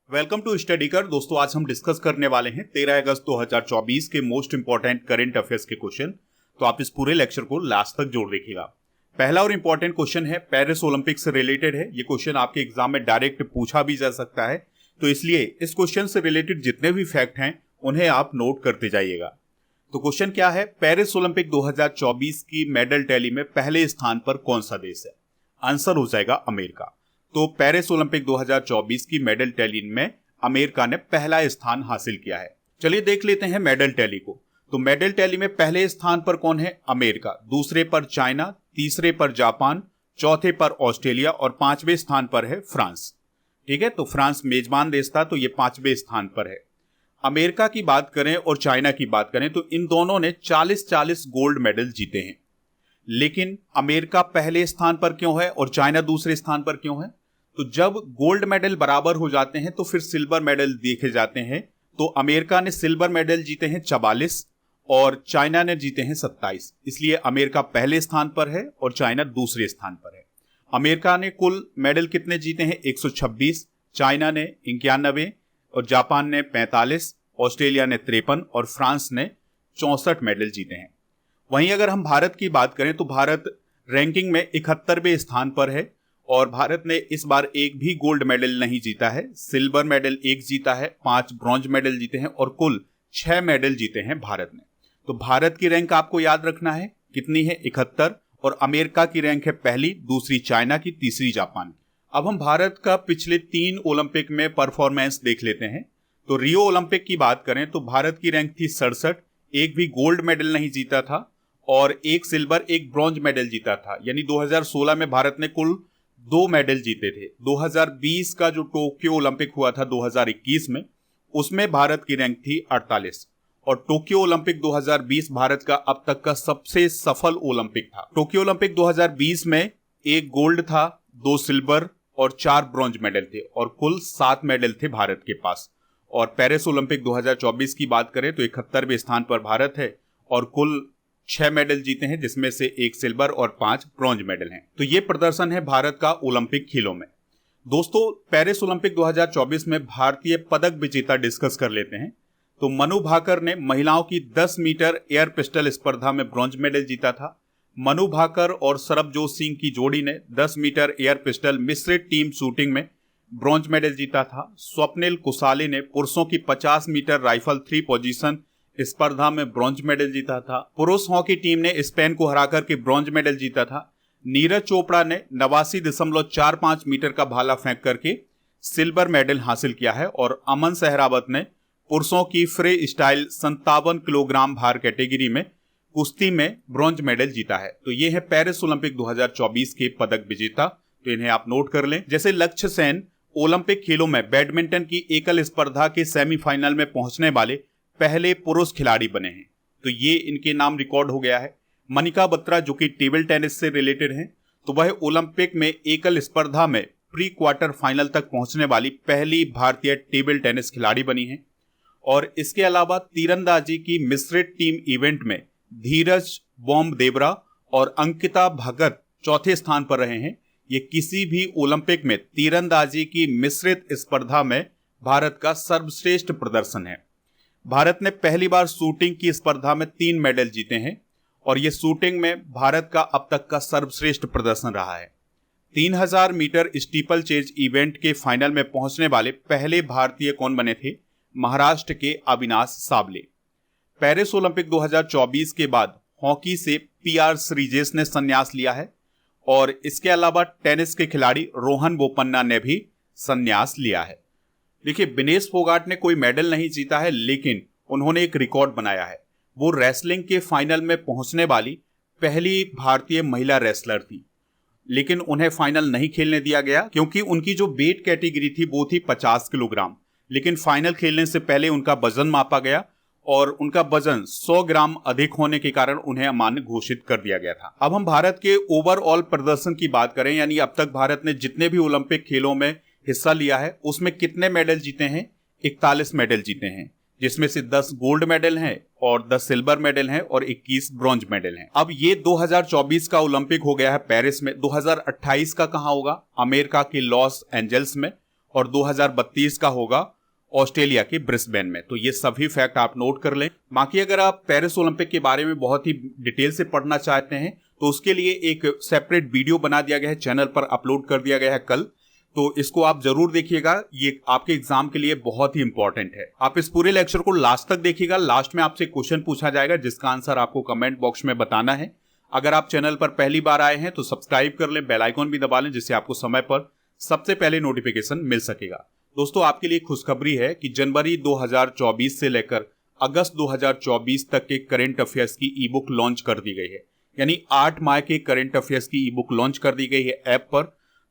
Welcome to study कर। दोस्तों आज हम डिस्कस करने वाले हैं 13 अगस्त 2024 के मोस्ट इंपॉर्टेंट करंट अफेयर्स के क्वेश्चन। तो आप इस पूरे लेक्चर को लास्ट तक जोड़ देखिएगा। पहला और इंपॉर्टेंट क्वेश्चन है, पेरिस ओलंपिक से रिलेटेड है। ये क्वेश्चन आपके एग्जाम में डायरेक्ट पूछा भी जा सकता है, तो इसलिए इस क्वेश्चन से रिलेटेड जितने भी फैक्ट हैं उन्हें आप नोट करते जाइएगा। तो क्वेश्चन क्या है, पेरिस ओलंपिक 2024 की मेडल टैली में पहले स्थान पर कौन सा देश है? आंसर हो जाएगा अमेरिका। तो पेरिस ओलंपिक 2024 की मेडल टैली में अमेरिका ने पहला स्थान हासिल किया है। चलिए देख लेते हैं मेडल टैली को। तो मेडल टैली में पहले स्थान पर कौन है? अमेरिका। दूसरे पर चाइना, तीसरे पर जापान, चौथे पर ऑस्ट्रेलिया और पांचवें स्थान पर है फ्रांस। ठीक है, तो फ्रांस मेजबान देश था, तो ये पांचवें स्थान पर है। अमेरिका की बात करें और चाइना की बात करें तो इन दोनों ने 40-40 गोल्ड मेडल जीते हैं। लेकिन अमेरिका पहले स्थान पर क्यों है और चाइना दूसरे स्थान पर क्यों है? तो जब गोल्ड मेडल बराबर हो जाते हैं तो फिर सिल्वर मेडल देखे जाते हैं। तो अमेरिका ने सिल्वर मेडल जीते हैं 44 और चाइना ने जीते हैं 27। इसलिए अमेरिका पहले स्थान पर है और चाइना दूसरे स्थान पर है। अमेरिका ने कुल मेडल कितने जीते हैं? 126, चाइना ने 91 और जापान ने 45, ऑस्ट्रेलिया ने 53 और फ्रांस ने 64 मेडल जीते हैं। वहीं अगर हम भारत की बात करें तो भारत रैंकिंग में 71वें स्थान पर है और भारत ने इस बार एक भी गोल्ड मेडल नहीं जीता है। सिल्वर मेडल 1 जीता है, 5 ब्रॉन्ज मेडल जीते हैं और कुल 6 मेडल जीते हैं भारत ने। तो भारत की रैंक आपको याद रखना है कितनी है? 71। और अमेरिका की रैंक है पहली, दूसरी चाइना की, तीसरी जापान की। अब हम भारत का पिछले 3 ओलंपिक में परफॉर्मेंस देख लेते हैं। तो रियो ओलंपिक की बात करें तो भारत की रैंक थी 67, एक भी गोल्ड मेडल नहीं जीता था और 1 सिल्वर 1 ब्रॉन्ज मेडल जीता था। यानी 2016 में भारत ने कुल 2 मेडल जीते थे। 2020 का जो टोक्यो ओलंपिक हुआ था 2021 में, उसमें भारत की रैंक थी 48 और टोक्यो ओलंपिक 2020 भारत का अब तक का सबसे सफल ओलंपिक था। टोक्यो ओलंपिक 2020 में 1 गोल्ड था, 2 सिल्वर और 4 ब्रॉन्ज मेडल थे और कुल 7 मेडल थे भारत के पास। और पेरिस ओलंपिक 2024 की बात करें तो 71वें स्थान पर भारत है और कुल 6 मेडल जीते हैं, जिसमें से 1 सिल्वर और 5 ब्रॉन्ज मेडल हैं। तो ये प्रदर्शन है भारत का ओलंपिक खेलों में। दोस्तों पेरिस ओलंपिक 2024 में भारतीय पदक विजेता डिस्कस कर लेते हैं। तो मनु भाकर ने महिलाओं की 10 मीटर एयर पिस्टल स्पर्धा में ब्रॉन्ज मेडल जीता था। मनु भाकर और सरबजोत सिंह की जोड़ी ने 10 मीटर एयर पिस्टल मिश्रित टीम शूटिंग में ब्रॉन्ज मेडल जीता था। स्वप्निल कुसाले ने पुरुषों की 50 मीटर राइफल 3 पोजीशन स्पर्धा में ब्रॉन्ज मेडल जीता था। पुरुष हॉकी टीम ने स्पेन को हराकर के ब्रॉन्ज मेडल जीता था। नीरज चोपड़ा ने 89.45 मीटर का भाला फेंक करके सिल्वर मेडल हासिल किया है और अमन सहरावत ने पुरुषों की फ्री स्टाइल 57 किलोग्राम भार कैटेगरी में कुश्ती में ब्रॉन्ज मेडल जीता है। तो ये है पेरिस ओलंपिक 2024 के पदक विजेता, तो इन्हें आप नोट कर लें। जैसे लक्ष्य सेन ओलंपिक खेलों में बैडमिंटन की एकल स्पर्धा के सेमीफाइनल में पहुंचने वाले पहले पुरुष खिलाड़ी बने हैं, तो ये इनके नाम रिकॉर्ड हो गया है। मनिका बत्रा जो कि टेबल टेनिस से रिलेटेड हैं, तो वह ओलंपिक में एकल स्पर्धा में प्री क्वार्टर फाइनल तक पहुंचने वाली पहली भारतीय टेबल टेनिस खिलाड़ी बनी हैं। और इसके अलावा तीरंदाजी की मिश्रित टीम इवेंट में धीरज बॉम्ब देवरा और अंकिता भगत चौथे स्थान पर रहे हैं। ये किसी भी ओलंपिक में तीरंदाजी की मिश्रित स्पर्धा में भारत का सर्वश्रेष्ठ प्रदर्शन है। भारत ने पहली बार शूटिंग की स्पर्धा में 3 मेडल जीते हैं और यह शूटिंग में भारत का अब तक का सर्वश्रेष्ठ प्रदर्शन रहा है। 3000 मीटर स्टीपल चेज इवेंट के फाइनल में पहुंचने वाले पहले भारतीय कौन बने थे? महाराष्ट्र के अविनाश साबले। पेरिस ओलंपिक 2024 के बाद हॉकी से पीआर श्रीजेश ने संन्यास लिया है और इसके अलावा टेनिस के खिलाड़ी रोहन बोपन्ना ने भी संन्यास लिया है। देखिए, विनेश फोगाट ने कोई मेडल नहीं जीता है, लेकिन उन्होंने एक रिकॉर्ड बनाया है। वो रेसलिंग के फाइनल में पहुंचने वाली पहली भारतीय महिला रेसलर थी, लेकिन उन्हें फाइनल नहीं खेलने दिया गया क्योंकि उनकी जो वेट कैटेगरी थी वो थी 50 किलोग्राम। लेकिन फाइनल खेलने से पहले उनका वजन मापा गया और उनका वजन 100 ग्राम अधिक होने के कारण उन्हें अमान्य घोषित कर दिया गया था। अब हम भारत के ओवरऑल प्रदर्शन की बात करें, यानी अब तक भारत ने जितने भी ओलंपिक खेलों में हिस्सा लिया है उसमें कितने मेडल जीते हैं? 41 मेडल जीते हैं, जिसमें से 10 गोल्ड मेडल हैं और 10 सिल्वर मेडल हैं और 21 ब्रॉन्ज मेडल हैं। अब ये 2024 का ओलंपिक हो गया है पेरिस में। 2028 का कहां होगा? अमेरिका के लॉस एंजल्स में। और 2032 का होगा ऑस्ट्रेलिया के ब्रिस्बेन में। तो ये सभी फैक्ट आप नोट कर लें। बाकी अगर आप पेरिस ओलंपिक के बारे में बहुत ही डिटेल से पढ़ना चाहते हैं तो उसके लिए एक सेपरेट वीडियो बना दिया गया है, चैनल पर अपलोड कर दिया गया है कल, तो इसको आप जरूर देखिएगा। ये आपके एग्जाम के लिए बहुत ही इंपॉर्टेंट है। आप इस पूरे लेक्चर को लास्ट तक देखिएगा। लास्ट में आपसे क्वेश्चन पूछा जाएगा जिसका आंसर आपको कमेंट बॉक्स में बताना है। अगर आप चैनल पर पहली बार आए हैं तो सब्सक्राइब कर लें, बेल आइकन भी दबा लें जिससे आपको समय पर सबसे पहले नोटिफिकेशन मिल सकेगा। दोस्तों, आपके लिए खुशखबरी है कि जनवरी 2024 से लेकर अगस्त 2024 तक के करंट अफेयर्स की ई बुक लॉन्च कर दी गई है। यानी 8 माह के करंट अफेयर्स की ई बुक लॉन्च कर दी गई है ऐप पर।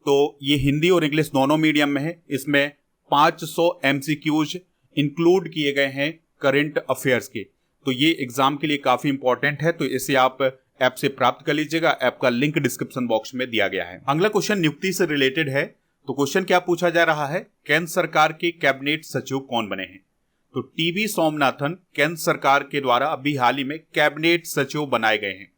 तो ये हिंदी और इंग्लिश दोनों मीडियम में है। इसमें 500 MCQs इंक्लूड किए गए हैं करंट अफेयर्स के। तो ये एग्जाम के लिए काफी इंपॉर्टेंट है, तो इसे आप ऐप से प्राप्त कर लीजिएगा। ऐप का लिंक डिस्क्रिप्शन बॉक्स में दिया गया है। अगला क्वेश्चन नियुक्ति से रिलेटेड है। तो क्वेश्चन क्या पूछा जा रहा है, केंद्र सरकार के कैबिनेट सचिव कौन बने हैं? तो टीवी सोमनाथन केंद्र सरकार के द्वारा अभी हाल ही में कैबिनेट सचिव बनाए गए हैं।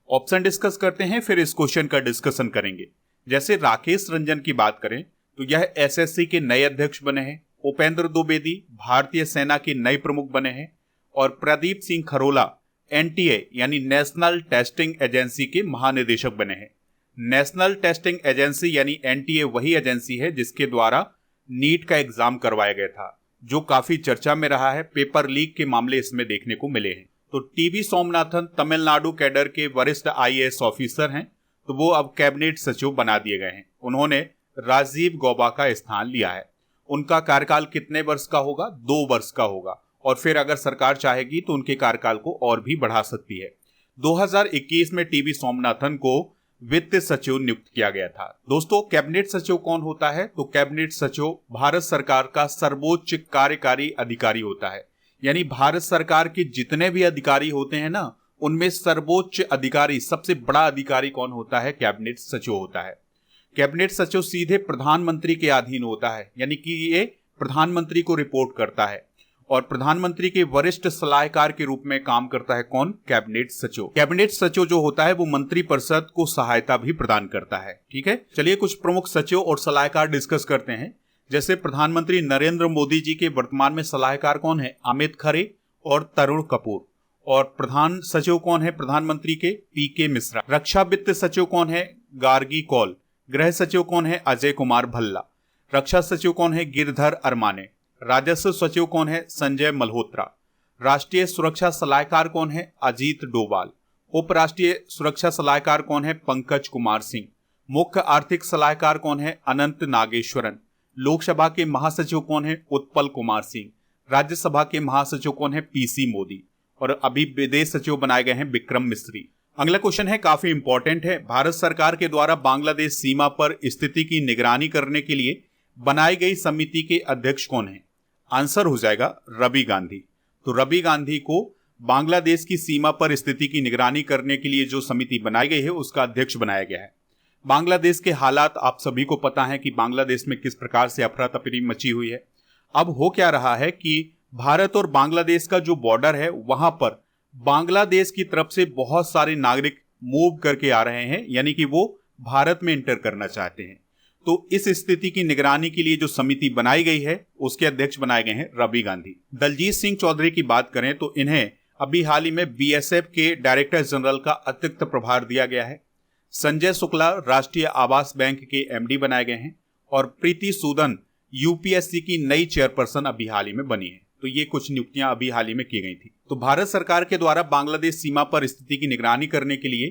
ऑप्शन डिस्कस करते हैं, फिर इस क्वेश्चन का डिस्कशन करेंगे। जैसे राकेश रंजन की बात करें तो यह SSC के नए अध्यक्ष बने हैं। उपेंद्र द्विवेदी भारतीय सेना के नए प्रमुख बने हैं। और प्रदीप सिंह खरोला NTA यानी नेशनल टेस्टिंग एजेंसी के महानिदेशक बने हैं। नेशनल टेस्टिंग एजेंसी यानी NTA वही एजेंसी है जिसके द्वारा नीट का एग्जाम करवाया गया था, जो काफी चर्चा में रहा है। पेपर लीक के मामले इसमें देखने को मिले हैं। तो टीवी सोमनाथन तमिलनाडु कैडर के वरिष्ठ IAS ऑफिसर हैं, तो वो अब कैबिनेट सचिव बना दिए गए हैं। उन्होंने राजीव गौबा का स्थान लिया है। उनका कार्यकाल कितने वर्ष का होगा? 2 वर्ष का होगा। और फिर अगर सरकार चाहेगी तो उनके कार्यकाल को और भी बढ़ा सकती है। 2021 में टीवी सोमनाथन को वित्त सचिव नियुक्त किया गया था। दोस्तों, कैबिनेट सचिव कौन होता है? तो कैबिनेट सचिव भारत सरकार का सर्वोच्च कार्यकारी अधिकारी होता है। यानी भारत सरकार के जितने भी अधिकारी होते हैं ना, उनमें सर्वोच्च अधिकारी, सबसे बड़ा अधिकारी कौन होता है? कैबिनेट सचिव होता है। कैबिनेट सचिव सीधे प्रधानमंत्री के अधीन होता है, यानी कि ये प्रधानमंत्री को रिपोर्ट करता है और प्रधानमंत्री के वरिष्ठ सलाहकार के रूप में काम करता है। कौन? कैबिनेट सचिव। कैबिनेट सचिव जो होता है वो मंत्रिपरिषद को सहायता भी प्रदान करता है। ठीक है, चलिए कुछ प्रमुख सचिव और सलाहकार डिस्कस करते हैं। जैसे प्रधानमंत्री नरेंद्र मोदी जी के वर्तमान में सलाहकार कौन है? अमित खरे और तरुण कपूर। और प्रधान सचिव कौन है प्रधानमंत्री के? PK मिश्रा। रक्षा वित्त सचिव कौन है? गार्गी कौल। गृह सचिव कौन है? अजय कुमार भल्ला। रक्षा सचिव कौन है? गिरधर अरमाने। राजस्व सचिव कौन है? संजय मल्होत्रा। राष्ट्रीय सुरक्षा सलाहकार कौन है? अजीत डोभाल। उप राष्ट्रीय सुरक्षा सलाहकार कौन है? पंकज कुमार सिंह। मुख्य आर्थिक सलाहकार कौन है? अनंत नागेश्वरन। लोकसभा के महासचिव कौन है? उत्पल कुमार सिंह। राज्यसभा के महासचिव कौन है? PC मोदी। और अभी विदेश सचिव बनाए गए हैं विक्रम मिस्री। अगला क्वेश्चन है, काफी इंपॉर्टेंट है। भारत सरकार के द्वारा बांग्लादेश सीमा पर स्थिति की निगरानी करने के लिए बनाई गई समिति के अध्यक्ष कौन है? आंसर हो जाएगा रवि गांधी। तो रवि गांधी को बांग्लादेश की सीमा पर स्थिति की निगरानी करने के लिए जो समिति बनाई गई है उसका अध्यक्ष बनाया गया है। बांग्लादेश के हालात आप सभी को पता है कि बांग्लादेश में किस प्रकार से अफरा तफरी मची हुई है। अब हो क्या रहा है कि भारत और बांग्लादेश का जो बॉर्डर है वहां पर बांग्लादेश की तरफ से बहुत सारे नागरिक मूव करके आ रहे हैं, यानी कि वो भारत में इंटर करना चाहते हैं। तो इस स्थिति की निगरानी के लिए जो समिति बनाई गई है उसके अध्यक्ष बनाए गए हैं रवि गांधी। दलजीत सिंह चौधरी की बात करें तो इन्हें अभी हाल ही में BSF के डायरेक्टर जनरल का अतिरिक्त प्रभार दिया गया है। संजय शुक्ला राष्ट्रीय आवास बैंक के MD बनाए गए हैं। और प्रीति सूदन UPSC की नई चेयरपर्सन अभी हाल ही में बनी है। तो ये कुछ नियुक्तियां अभी हाल ही में की गई थी। तो भारत सरकार के द्वारा बांग्लादेश सीमा पर स्थिति की निगरानी करने के लिए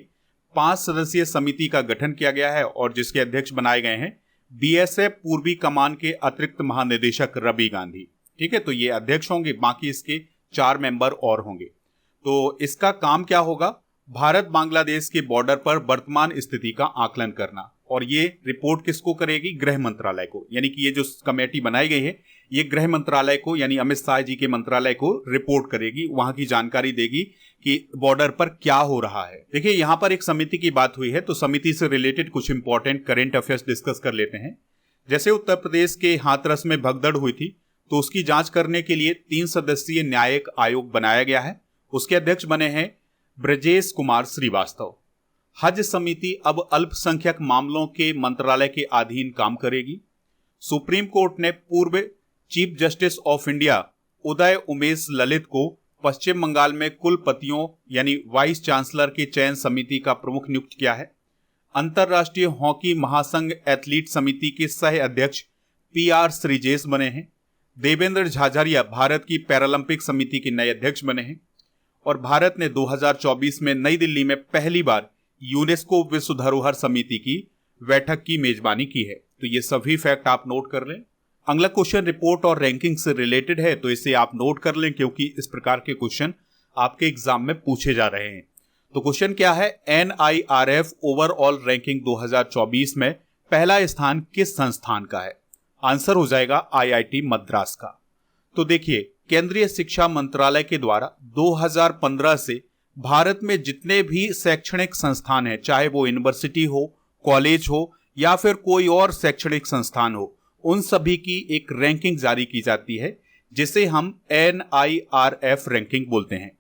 5 सदस्यीय समिति का गठन किया गया है और जिसके अध्यक्ष बनाए गए हैं BSF पूर्वी कमान के अतिरिक्त महानिदेशक रवि गांधी। ठीक है, तो ये अध्यक्ष होंगे, बाकी इसके 4 मेंबर और होंगे। तो इसका काम क्या होगा? भारत बांग्लादेश के बॉर्डर पर वर्तमान स्थिति का आकलन करना। और ये रिपोर्ट किसको करेगी? गृह मंत्रालय को। यानी कि ये जो कमेटी बनाई गई है ये गृह मंत्रालय को, यानी अमित शाह जी के मंत्रालय को रिपोर्ट करेगी, वहां की जानकारी देगी कि बॉर्डर पर क्या हो रहा है। देखिए, यहां पर एक समिति की बात हुई है, तो समिति से रिलेटेड कुछ इंपॉर्टेंट करंट अफेयर्स डिस्कस कर लेते हैं। जैसे उत्तर प्रदेश के हाथरस में भगदड़ हुई थी, तो उसकी जांच करने के लिए 3 सदस्यीय न्यायिक आयोग बनाया गया है। उसके अध्यक्ष बने हैं ब्रजेश कुमार श्रीवास्तव। हज समिति अब अल्पसंख्यक मामलों के मंत्रालय के अधीन काम करेगी। सुप्रीम कोर्ट ने पूर्व chief justice of India Uday Umesh Lalit को पश्चिम बंगाल में कुलपतियों यानी वाइस चांसलर की चयन समिति का प्रमुख नियुक्त किया है। अंतर्राष्ट्रीय हॉकी महासंघ एथलीट समिति के सह अध्यक्ष PR श्रीजेश बने हैं। देवेंद्र झाझरिया भारत की पैरालंपिक समिति के नए अध्यक्ष बने हैं। और भारत ने 2024 में नई दिल्ली में पहली बार यूनेस्को विश्व धरोहर समिति की बैठक की मेजबानी की है। तो ये सभी फैक्ट आप नोट कर लें। अगला क्वेश्चन रिपोर्ट और रैंकिंग से रिलेटेड है, तो इसे आप नोट कर लें क्योंकि इस प्रकार के क्वेश्चन आपके एग्जाम में पूछे जा रहे हैं। तो क्वेश्चन क्या है, NIRF ओवरऑल रैंकिंग 2024 में पहला स्थान किस संस्थान का है? आंसर हो जाएगा IIT मद्रास का। तो देखिए, केंद्रीय शिक्षा मंत्रालय के द्वारा 2015 से भारत में जितने भी शैक्षणिक संस्थान हैं, चाहे वो यूनिवर्सिटी हो, कॉलेज हो या फिर कोई और शैक्षणिक संस्थान हो, उन सभी की एक रैंकिंग जारी की जाती है जिसे हम NIRF रैंकिंग बोलते हैं।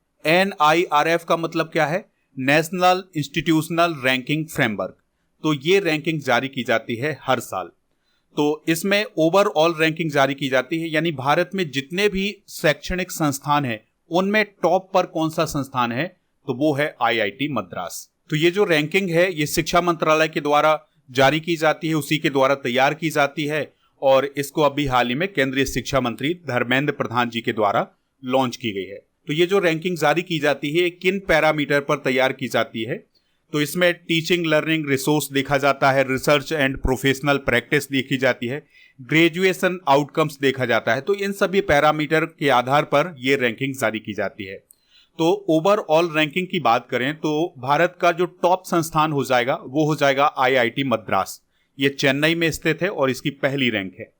NIRF का मतलब क्या है? National institutional ranking framework. तो ये रैंकिंग जारी की जाती है हर साल। तो इसमें ओवरऑल रैंकिंग जारी की जाती है, यानी भारत में जितने भी शैक्षणिक संस्थान हैं उनमें टॉप पर कौन सा संस्थान है, तो वो है IIT मद्रास। तो ये जो रैंकिंग है ये शिक्षा मंत्रालय के द्वारा जारी की जाती है, उसी के द्वारा तैयार की जाती है और इसको अभी हाल ही में केंद्रीय शिक्षा मंत्री धर्मेंद्र प्रधान जी के द्वारा लॉन्च की गई है। तो ये जो रैंकिंग जारी की जाती है किन पैरामीटर पर तैयार की जाती है, तो इसमें टीचिंग लर्निंग रिसोर्स देखा जाता है, रिसर्च एंड प्रोफेशनल प्रैक्टिस देखी जाती है, ग्रेजुएशन आउटकम्स देखा जाता है। तो इन सभी पैरामीटर के आधार पर यह रैंकिंग जारी की जाती है। तो ओवरऑल रैंकिंग की बात करें तो भारत का जो टॉप संस्थान हो जाएगा वो हो जाएगा IIT मद्रास। ये चेन्नई में स्थित है और इसकी पहली रैंक है।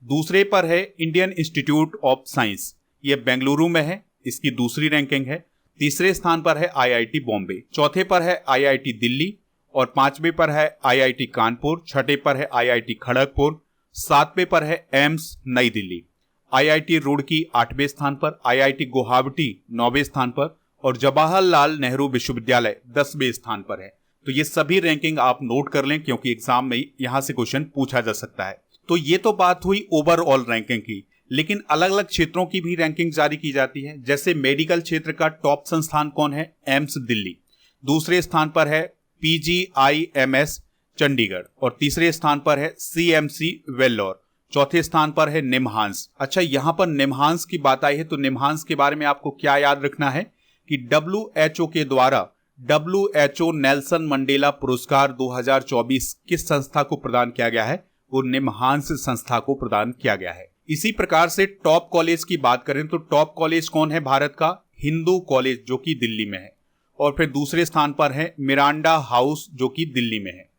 दूसरे पर है इंडियन इंस्टीट्यूट ऑफ साइंस, ये बेंगलुरु में है, इसकी दूसरी रैंकिंग है। तीसरे स्थान पर है IIT बॉम्बे, चौथे पर है IIT दिल्ली और पांचवें पर है IIT कानपुर, छठे पर है IIT खड़गपुर, सातवें पर है एम्स नई दिल्ली, IIT रुड़की 8वें स्थान पर, IIT गुवाहाटी 9वें स्थान पर और जवाहरलाल नेहरू विश्वविद्यालय 10वें स्थान पर है। तो ये सभी रैंकिंग आप नोट कर लें क्योंकि एग्जाम में यहां से क्वेश्चन पूछा जा सकता है। तो ये तो बात हुई ओवरऑल रैंकिंग की, लेकिन अलग अलग क्षेत्रों की भी रैंकिंग जारी की जाती है। जैसे मेडिकल क्षेत्र का टॉप संस्थान कौन है? एम्स दिल्ली। दूसरे स्थान पर है PGIMS चंडीगढ़ और तीसरे स्थान पर है CMC वेल्लोर, चौथे स्थान पर है निमहांस। अच्छा, यहां पर निमहांस की बात आई है तो निमहांस के बारे में आपको क्या याद रखना है कि WHO के द्वारा WHO नेल्सन मंडेला पुरस्कार 2024 किस संस्था को प्रदान किया गया है? वो निमहांस संस्था को प्रदान किया गया है। इसी प्रकार से टॉप कॉलेज की बात करें तो टॉप कॉलेज कौन है भारत का? हिंदू कॉलेज जो कि दिल्ली में है। और फिर दूसरे स्थान पर है मिरांडा हाउस जो कि दिल्ली में है।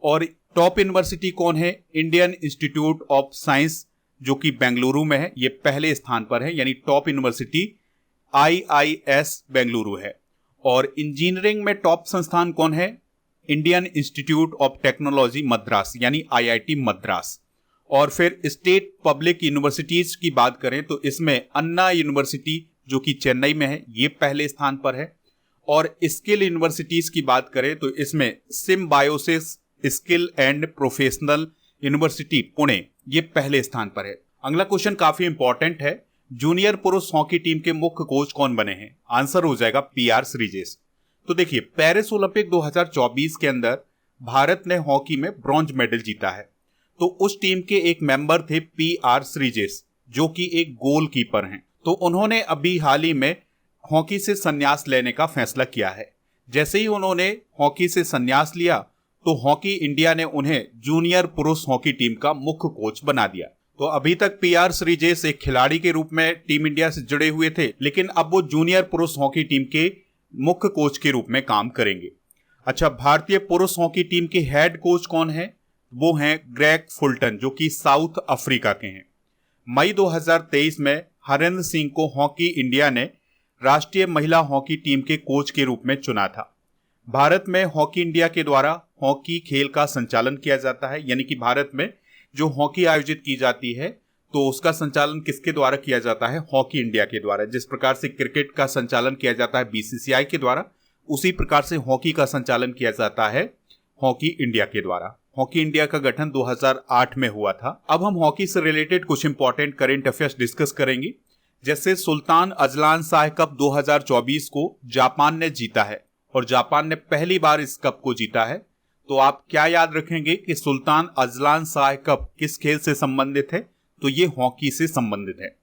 और टॉप यूनिवर्सिटी कौन है? इंडियन इंस्टीट्यूट ऑफ साइंस जो कि बेंगलुरु में है, ये पहले स्थान पर है, यानी टॉप यूनिवर्सिटी IIS बेंगलुरु है। और इंजीनियरिंग में टॉप संस्थान कौन है? Indian institute of technology Madras यानी IIT मद्रास। और फिर स्टेट पब्लिक यूनिवर्सिटीज की बात करें तो इसमें अन्ना यूनिवर्सिटी जो कि चेन्नई में है, ये पहले स्थान पर है। और स्किल यूनिवर्सिटीज की बात करें तो इसमें symbiosis skill and professional university Pune, ये पहले स्थान पर है। अगला क्वेश्चन काफी इंपॉर्टेंट है, जूनियर पुरुष हॉकी टीम के मुख्य कोच कौन बने हैं? आंसर हो जाएगा PR श्रीजेश। तो देखिए, पेरिस ओलंपिक 2024 के अंदर भारत ने हॉकी में ब्रॉन्ज मेडल जीता है। तो उस टीम के एक मेंबर थे PR श्रीजेश जो कि एक गोलकीपर हैं। तो उन्होंने अभी हाल ही में हॉकी से संन्यास लेने का फैसला किया है। जैसे ही उन्होंने हॉकी से संन्यास लिया तो हॉकी इंडिया ने उन्हें जूनियर पुरुष हॉकी टीम का मुख्य कोच बना दिया। तो अभी तक PR श्रीजेश एक खिलाड़ी के रूप में टीम इंडिया से जुड़े हुए थे, लेकिन अब वो जूनियर पुरुष हॉकी टीम के मुख्य कोच के रूप में काम करेंगे। अच्छा, भारतीय पुरुष हॉकी टीम के हेड कोच कौन है? वो हैं ग्रेग फुलटन जो कि साउथ अफ्रीका के हैं। मई 2023 में हरेंद्र सिंह को हॉकी इंडिया ने राष्ट्रीय महिला हॉकी टीम के कोच के रूप में चुना था। भारत में हॉकी इंडिया के द्वारा हॉकी खेल का संचालन किया जाता है, यानी कि भारत में जो हॉकी आयोजित की जाती है तो उसका संचालन किसके द्वारा किया जाता है? हॉकी इंडिया के द्वारा। जिस प्रकार से क्रिकेट का संचालन किया जाता है BCCI के द्वारा, उसी प्रकार से हॉकी का संचालन किया जाता है हॉकी इंडिया के द्वारा। हॉकी इंडिया का गठन 2008 में हुआ था। अब हम हॉकी से रिलेटेड कुछ इंपॉर्टेंट करंट अफेयर्स डिस्कस करेंगे। जैसे सुल्तान अजलान शाह कप 2024 को जापान ने जीता है और जापान ने पहली बार इस कप को जीता है। तो आप क्या याद रखेंगे कि सुल्तान अजलान शाह कप किस खेल से संबंधित है? तो ये हॉकी से संबंधित है।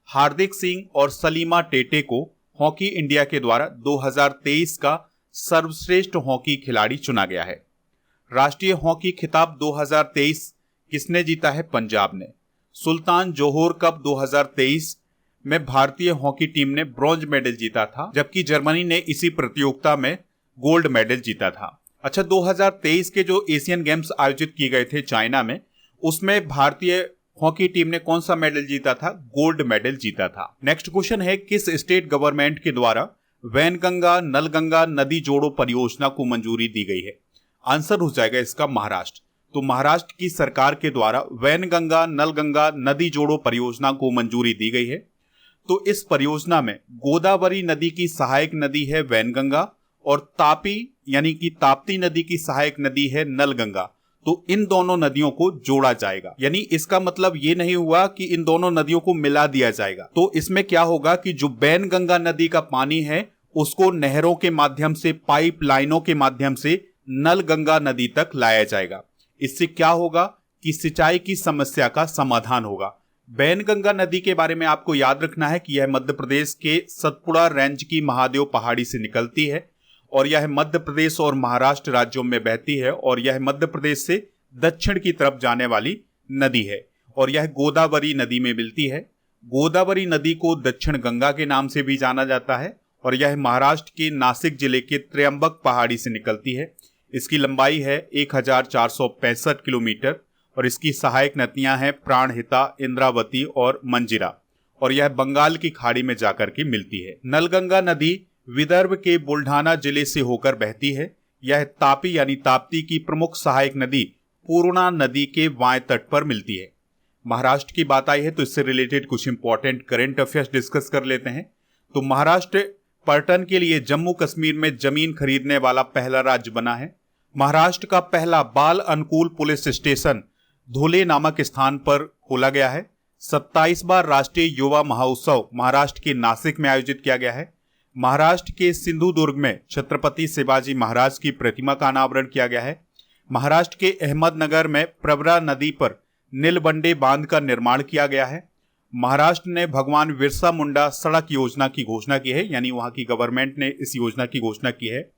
हार्दिक सिंह और सलीमा टेटे को हॉकी इंडिया के द्वारा 2023 का सर्वश्रेष्ठ हॉकी खिलाड़ी चुना गया है। राष्ट्रीय हॉकी खिताब 2023 किसने जीता है? पंजाब ने। सुल्तान जोहोर कप 2023 में भारतीय हॉकी टीम ने ब्रॉन्ज मेडल जीता था, जबकि जर्मनी ने इसी प्रतियोगिता में गोल्ड मेडल जीता था। अच्छा, 2023 के जो एशियन गेम्स आयोजित किए गए थे चाइना में, उसमें भारतीय हॉकी टीम ने कौन सा मेडल जीता था? गोल्ड मेडल जीता था। नेक्स्ट क्वेश्चन है, किस स्टेट गवर्नमेंट के द्वारा वैनगंगा नलगंगा नदी जोड़ो परियोजना को मंजूरी दी गई है? आंसर हो जाएगा इसका महाराष्ट्र। तो महाराष्ट्र की सरकार के द्वारा वैनगंगा नलगंगा नदी जोड़ो परियोजना को मंजूरी दी गई है। तो इस परियोजना में गोदावरी नदी की सहायक नदी है वैनगंगा और तापी यानी कि ताप्ती नदी की सहायक नदी है नलगंगा। तो इन दोनों नदियों को जोड़ा जाएगा, यानी इसका मतलब ये नहीं हुआ कि इन दोनों नदियों को मिला दिया जाएगा। तो इसमें क्या होगा कि जो वैनगंगा नदी का पानी है उसको नहरों के माध्यम से, पाइप लाइनों के माध्यम से नलगंगा नदी तक लाया जाएगा। इससे क्या होगा कि सिंचाई की समस्या का समाधान होगा। वैनगंगा नदी के बारे में आपको याद रखना है कि यह मध्य प्रदेश के सतपुड़ा रेंज की महादेव पहाड़ी से निकलती है और यह मध्य प्रदेश और महाराष्ट्र राज्यों में बहती है और यह मध्य प्रदेश से दक्षिण की तरफ जाने वाली नदी है और यह गोदावरी नदी में मिलती है। गोदावरी नदी को दक्षिण गंगा के नाम से भी जाना जाता है और यह महाराष्ट्र के नासिक जिले के त्र्यंबक पहाड़ी से निकलती है। इसकी लंबाई है 1465 किलोमीटर और इसकी सहायक नदियां हैं प्राणहिता, इंद्रावती और मंजिरा और यह बंगाल की खाड़ी में जाकर के मिलती है। नलगंगा नदी विदर्भ के बुल्ढाना जिले से होकर बहती है। यह तापी यानी ताप्ती की प्रमुख सहायक नदी पूर्णा नदी के बाएं तट पर मिलती है। महाराष्ट्र की बात आई है तो इससे रिलेटेड कुछ इंपॉर्टेंट करंट अफेयर्स डिस्कस कर लेते हैं। तो महाराष्ट्र पर्यटन के लिए जम्मू कश्मीर में जमीन खरीदने वाला पहला राज्य बना है। महाराष्ट्र का पहला बाल अनुकूल पुलिस स्टेशन धुले नामक स्थान पर खोला गया है। 27 बार राष्ट्रीय युवा महोत्सव महाराष्ट्र के नासिक में आयोजित किया गया है। महाराष्ट्र के सिंधुदुर्ग में छत्रपति शिवाजी महाराज की प्रतिमा का अनावरण किया गया है। महाराष्ट्र के अहमदनगर में प्रवरा नदी पर नीलबंडे बांध का निर्माण किया गया है। महाराष्ट्र ने भगवान बिरसा मुंडा सड़क योजना की घोषणा की है, यानी वहां की गवर्नमेंट ने इस योजना की घोषणा की है।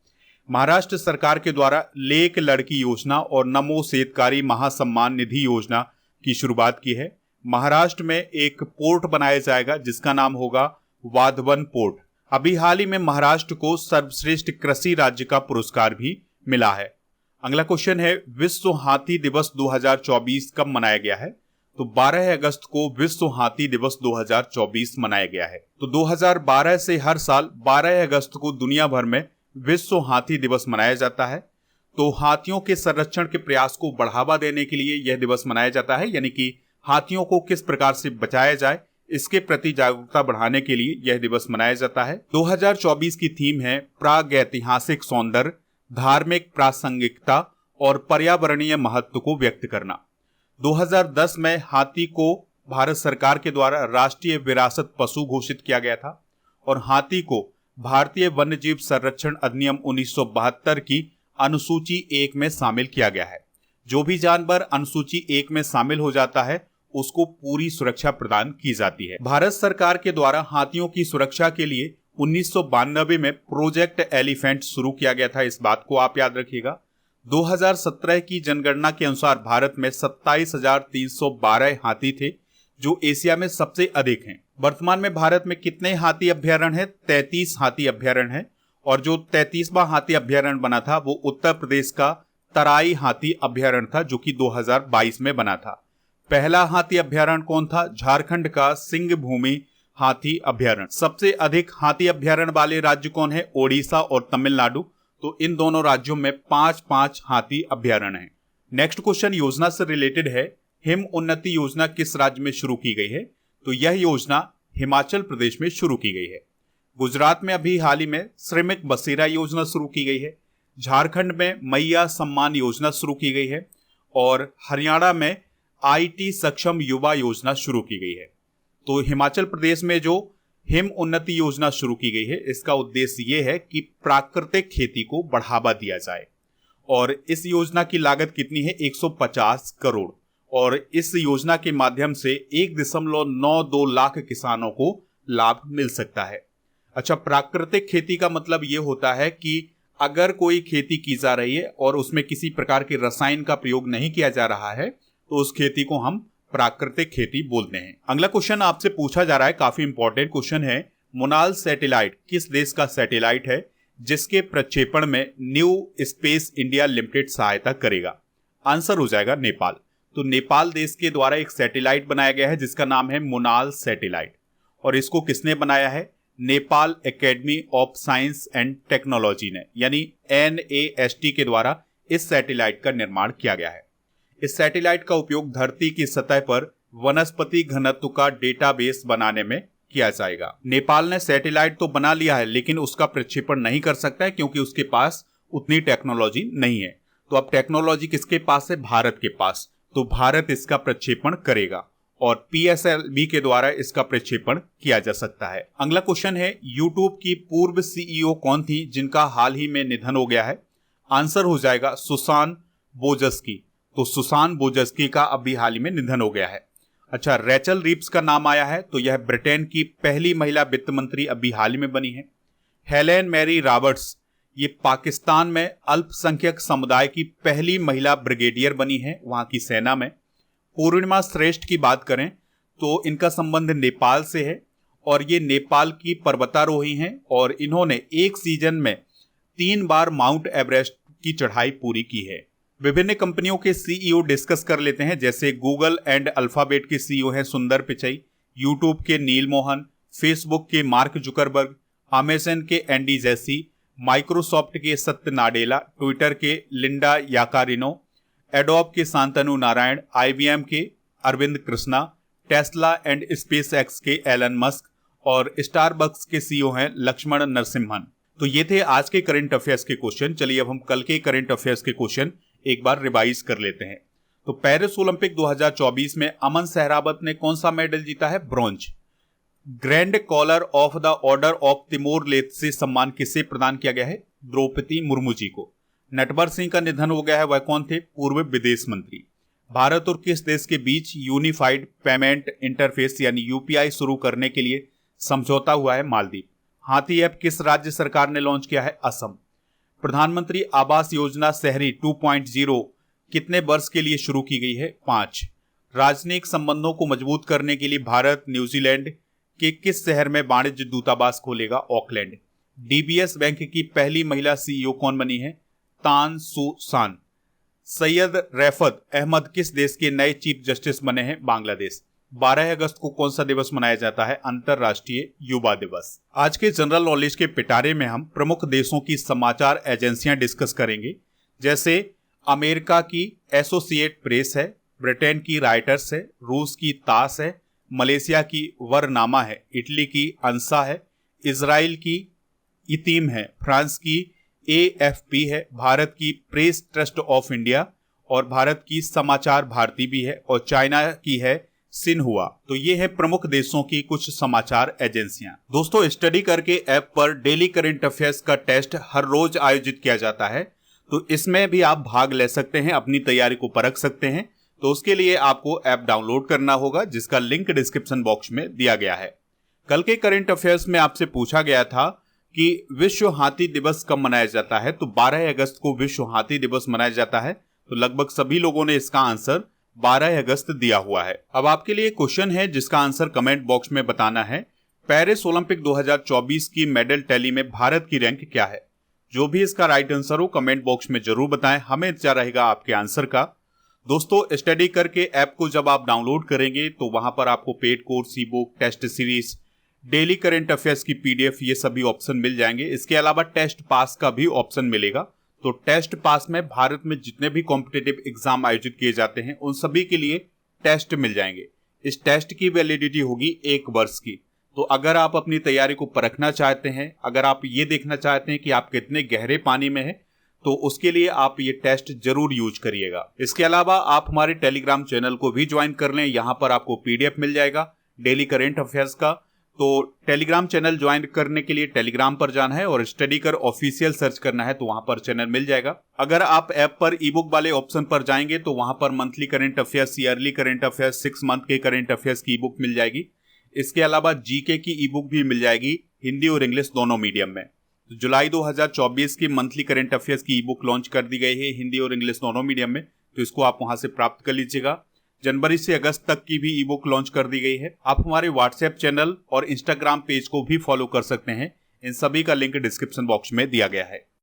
महाराष्ट्र सरकार के द्वारा लेक लड़की योजना और नमो शेतकारी महासम्मान निधि योजना की शुरुआत की है। महाराष्ट्र में एक पोर्ट बनाया जाएगा जिसका नाम होगा वाधवन पोर्ट। अभी हाल ही में महाराष्ट्र को सर्वश्रेष्ठ कृषि राज्य का पुरस्कार भी मिला है। अगला क्वेश्चन है, विश्व हाथी दिवस 2024 कब मनाया गया है? तो 12 अगस्त को विश्व हाथी दिवस 2024 मनाया गया है। तो 2012 से हर साल 12 अगस्त को दुनिया भर में विश्व हाथी दिवस मनाया जाता है। तो हाथियों के संरक्षण के प्रयास को बढ़ावा देने के लिए यह दिवस मनाया जाता है, यानी कि हाथियों को किस प्रकार से बचाया जाए इसके प्रति जागरूकता बढ़ाने के लिए यह दिवस मनाया जाता है। 2024 की थीम है प्रागैतिहासिक सौंदर्य, धार्मिक प्रासंगिकता और पर्यावरणीय महत्व को व्यक्त करना। 2010 में हाथी को भारत सरकार के द्वारा राष्ट्रीय विरासत पशु घोषित किया गया था और हाथी को भारतीय वन्यजीव संरक्षण अधिनियम 1972 की अनुसूची 1 में शामिल किया गया है। जो भी जानवर अनुसूची 1 में शामिल हो जाता है उसको पूरी सुरक्षा प्रदान की जाती है। भारत सरकार के द्वारा हाथियों की सुरक्षा के लिए 1992 में प्रोजेक्ट एलिफेंट शुरू किया गया था, इस बात को आप याद रखिएगा। 2017 की जनगणना के अनुसार भारत में 27,312 हाथी थे, जो एशिया में सबसे अधिक हैं। वर्तमान में भारत में कितने हाथी अभ्यारण्य हैं? 33 हाथी अभ्यारण्य हैं और जो 33वां हाथी अभ्यारण्य बना था वो उत्तर प्रदेश का तराई हाथी अभ्यारण्य था, जो कि 2022 में बना था। पहला हाथी अभ्यारण्य कौन था? झारखंड का सिंहभूमि हाथी अभ्यारण्य। सबसे अधिक हाथी अभ्यारण्य वाले राज्य कौन है? ओडिशा और तमिलनाडु। तो इन दोनों राज्यों में 5-5 हाथी अभ्यारण्य हैं। नेक्स्ट क्वेश्चन योजना से रिलेटेड है। हिम उन्नति योजना किस राज्य में शुरू की गई है? तो यह योजना हिमाचल प्रदेश में शुरू की गई है। गुजरात में अभी हाल ही में श्रमिक बसेरा योजना शुरू की गई है। झारखंड में मैया सम्मान योजना शुरू की गई है और हरियाणा में IT सक्षम युवा योजना शुरू की गई है। तो हिमाचल प्रदेश में जो हिम उन्नति योजना शुरू की गई है, इसका उद्देश्य ये है कि प्राकृतिक खेती को बढ़ावा दिया जाए और इस योजना की लागत कितनी है 150 करोड़ और इस योजना के माध्यम से 1.92 लाख किसानों को लाभ मिल सकता है। अच्छा, प्राकृतिक खेती का मतलब ये होता है कि अगर कोई खेती की जा रही है और उसमें किसी प्रकार के रसायन का प्रयोग नहीं किया जा रहा है तो उस खेती को हम प्राकृतिक खेती बोलते हैं। अगला क्वेश्चन आपसे पूछा जा रहा है, काफी इंपॉर्टेंट क्वेश्चन है। मोनाल सैटेलाइट किस देश का सैटेलाइट है जिसके प्रक्षेपण में न्यू स्पेस इंडिया लिमिटेड सहायता करेगा? आंसर हो जाएगा नेपाल। तो नेपाल देश के द्वारा एक सैटेलाइट बनाया गया है जिसका नाम है मोनाल सैटेलाइट और इसको किसने बनाया है? Nepal academy of science and technology ने, यानी NAST के द्वारा इस सैटेलाइट का निर्माण किया गया है। इस सैटेलाइट का उपयोग धरती की सतह पर वनस्पति घनत्व का डेटाबेस बनाने में किया जाएगा। नेपाल ने सैटेलाइट तो बना लिया है लेकिन उसका प्रक्षेपण नहीं कर सकता है क्योंकि उसके पास उतनी टेक्नोलॉजी नहीं है। तो अब टेक्नोलॉजी किसके पास है? भारत के पास। तो भारत इसका प्रक्षेपण करेगा और PSLV के द्वारा इसका प्रक्षेपण किया जा सकता है। अगला क्वेश्चन है, यूट्यूब की पूर्व CEO कौन थी जिनका हाल ही में निधन हो गया है? आंसर हो जाएगा सुसान बोजस्की। तो सुसान बोजस्की का अभी हाल ही में निधन हो गया है। अच्छा, रेचल रीप्स का नाम आया है तो यह ब्रिटेन की पहली महिला वित्त मंत्री अभी हाल ही में बनी है। हेलेन मैरी रॉबर्ट्स ये पाकिस्तान में अल्पसंख्यक समुदाय की पहली महिला ब्रिगेडियर बनी है वहां की सेना में। पूर्णिमा श्रेष्ठ की बात करें तो इनका संबंध नेपाल से है और ये नेपाल की पर्वतारोही हैं और इन्होंने एक सीजन में 3 बार माउंट एवरेस्ट की चढ़ाई पूरी की है। विभिन्न कंपनियों के CEO डिस्कस कर लेते हैं, जैसे गूगल एंड अल्फाबेट के CEO हैं सुंदर पिचई, यूट्यूब के नील मोहन, फेसबुक के मार्क जुकरबर्ग, अमेजन के एंडी जैसी, माइक्रोसॉफ्ट के सत्य नाडेला, ट्विटर के लिंडा याकारिनो, एडोब के शांतनु नारायण, IBM के Arvind Krishna, Tesla and SpaceX के एलन मस्क और स्टारबक्स के CEO हैं लक्ष्मण नरसिम्हन। तो ये थे आज के करंट अफेयर्स के क्वेश्चन। चलिए अब हम कल के करंट अफेयर्स के क्वेश्चन एक बार रिवाइज कर लेते हैं। तो पेरिस ओलंपिक 2024 में अमन सहरावत ने कौन सा मेडल जीता है? Bronze. Grand collar of the order of Timor Leste सम्मान किसे प्रदान किया गया है? द्रौपदी मुर्मू जी को। नटवर सिंह का निधन हो गया है, वह कौन थे? पूर्व विदेश मंत्री। भारत और किस देश के बीच यूनिफाइड पेमेंट इंटरफेस यानी UPI शुरू करने के लिए समझौता हुआ है? मालदीव। हाथी ऐप किस राज्य सरकार ने लॉन्च किया है? असम। प्रधानमंत्री आवास योजना शहरी 2.0 कितने वर्ष के लिए शुरू की गई है? 5। राजनयिक संबंधों को मजबूत करने के लिए भारत न्यूजीलैंड के किस शहर में वाणिज्य दूतावास खोलेगा? ऑकलैंड। DBS बैंक की पहली महिला CEO कौन बनी है? तान सू सान। सैयद रैफत अहमद किस देश के नए चीफ जस्टिस बने हैं? बांग्लादेश। 12 अगस्त को कौन सा दिवस मनाया जाता है? अंतरराष्ट्रीय युवा दिवस। आज के जनरल नॉलेज के पिटारे में हम प्रमुख देशों की समाचार एजेंसियां डिस्कस करेंगे, जैसे अमेरिका की एसोसिएट प्रेस है, ब्रिटेन की राइटर्स है, रूस की तास है, मलेशिया की वरनामा है, इटली की अंसा है, इजराइल की इतीम है, फ्रांस की AFP है, भारत की प्रेस ट्रस्ट ऑफ इंडिया और भारत की समाचार भारती भी है और चाइना की है सिन्हुआ। तो ये है प्रमुख देशों की कुछ समाचार एजेंसियां। दोस्तों, स्टडी करके ऐप पर डेली करंट अफेयर्स का टेस्ट हर रोज आयोजित किया जाता है, तो इसमें भी आप भाग ले सकते हैं, अपनी तैयारी को परख सकते हैं। तो उसके लिए आपको ऐप डाउनलोड करना होगा जिसका लिंक डिस्क्रिप्शन बॉक्स में दिया गया है। कल के करंट अफेयर्स में आपसे पूछा गया था कि विश्व हाथी दिवस कब मनाया जाता है, तो 12 अगस्त को विश्व हाथी दिवस मनाया जाता है। तो लगभग सभी लोगों ने इसका आंसर 12 अगस्त दिया हुआ है। अब आपके लिए क्वेश्चन है जिसका आंसर कमेंट बॉक्स में बताना है। पेरिस ओलंपिक 2024 की मेडल टैली में भारत की रैंक क्या है? जो भी इसका राइट आंसर हो कमेंट बॉक्स में जरूर बताएं, हमें इंतजार रहेगा आपके आंसर का। दोस्तों, स्टडी करके ऐप को जब आप डाउनलोड करेंगे तो वहां पर आपको paid course, e book, test series, daily current affairs की PDF ये सभी ऑप्शन मिल जाएंगे। इसके अलावा टेस्ट पास का भी ऑप्शन मिलेगा। तो टेस्ट पास में भारत में जितने भी कॉम्पिटिटिव एग्जाम आयोजित किए जाते हैं उन सभी के लिए टेस्ट मिल जाएंगे। इस टेस्ट की वैलिडिटी होगी 1 वर्ष की। तो अगर आप अपनी तैयारी को परखना चाहते हैं, अगर आप ये देखना चाहते हैं कि आप कितने गहरे पानी में हैं, तो उसके लिए आप ये टेस्ट जरूर यूज करिएगा। इसके अलावा आप हमारे टेलीग्राम चैनल को भी ज्वाइन कर लें, यहाँ पर आपको पीडीएफ मिल जाएगा डेली करंट अफेयर्स का। तो टेलीग्राम चैनल ज्वाइन करने के लिए टेलीग्राम पर जाना है और स्टडी कर ऑफिशियल सर्च करना है, तो वहां पर चैनल मिल जाएगा। अगर आप ऐप पर ई बुक वाले ऑप्शन पर जाएंगे तो वहां पर monthly current affairs, yearly current affairs, 6 month के करंट अफेयर्स की ई बुक मिल जाएगी। इसके अलावा जीके की ई बुक भी मिल जाएगी, हिंदी और इंग्लिश दोनों मीडियम में। तो जुलाई 2024 की मंथली करंट अफेयर्स की ई बुक लॉन्च कर दी गई है हिंदी और इंग्लिश दोनों मीडियम में, तो इसको आप वहां से प्राप्त कर लीजिएगा। जनवरी से अगस्त तक की भी ई बुक लॉन्च कर दी गई है। आप हमारे व्हाट्सएप चैनल और इंस्टाग्राम पेज को भी फॉलो कर सकते हैं, इन सभी का लिंक डिस्क्रिप्शन बॉक्स में दिया गया है।